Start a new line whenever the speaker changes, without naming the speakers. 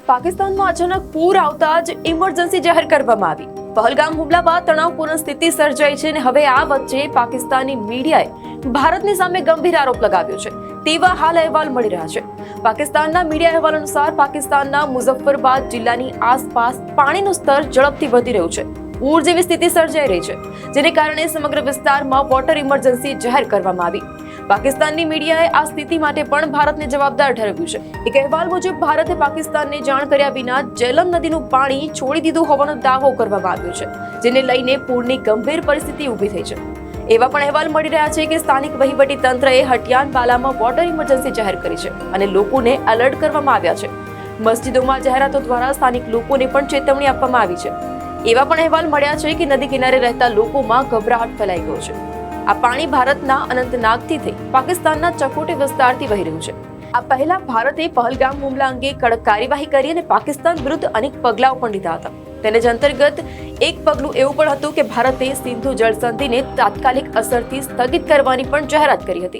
પાકિસ્તાનમાં અચાનક પૂર આવતા જ ઇમરજન્સી જાહેર કરવામાં આવી। પહલગામ હુમલા બાદ તણાવપૂર્ણ સ્થિતિ સર્જાઈ છે અને હવે આ વચ્ચે પાકિસ્તાની મીડિયાએ ભારતની સામે ગંભીર આરોપ લગાવ્યો છે તેવા હાલ અહેવાલ મળી રહ્યા છે। પાકિસ્તાનના મીડિયા અહેવાલ અનુસાર પાકિસ્તાનના મુઝફ્ફરાબાદ જિલ્લાની આસપાસ પાણીનું સ્તર ઝડપથી વધી રહ્યું છે। પૂર જેવી સ્થિતિ સર્જાઈ રહી છે, જેને કારણે સમગ્ર વિસ્તારમાં વોટર ઇમરજન્સી જાહેર કરવામાં આવી। પાકિસ્તાનની મીડિયાએ આ સ્થિતિ માટે પણ ભારતને જવાબદાર ઠેરવ્યું છે। એક અહેવાલ મુજબ ભારતે પાકિસ્તાનને જાણ કર્યા વિના જેલમ નદીનું પાણી છોડી દીધું હોવાનો દાવો કરવામાં આવ્યો છે, જેને લઈને પૂરની ગંભીર પરિસ્થિતિ ઊભી થઈ છે। એવા પણ અહેવાલ મળી રહ્યા છે કે સ્થાનિક વહીવટી તંત્રએ હટિયાનબાલામાં વોટર ઇમરજન્સી જાહેર કરી છે અને લોકોને એલર્ટ કરવામાં આવ્યા છે। મસ્જિદોમાં જાહેરાતો દ્વારા સ્થાનિક લોકોને પણ ચેતવણી આપવામાં આવી છે। એવા પણ અહેવાલ મળ્યા છે કે નદી કિનારે રહેતા લોકોમાં ગભરાટ ફેલાઈ ગયો છે। આ પાણી ભારતના અનંતનાગથી થઈ પાકિસ્તાનના ચકોટી વિસ્તારથી વહી રહ્યું છે। આ પહેલા ભારતે પહલગામ હુમલા અંગે કડક કાર્યવાહી કરી અને પાકિસ્તાન વિરુદ્ધ અનેક પગલાઓ પણ લીધા હતા। તેને જ અંતર્ગત એક પગલું એવું પણ હતું કે ભારતે સિંધુ જળ સંધિને તાત્કાલિક અસરથી સ્થગિત કરવાની પણ જાહેરાત કરી હતી।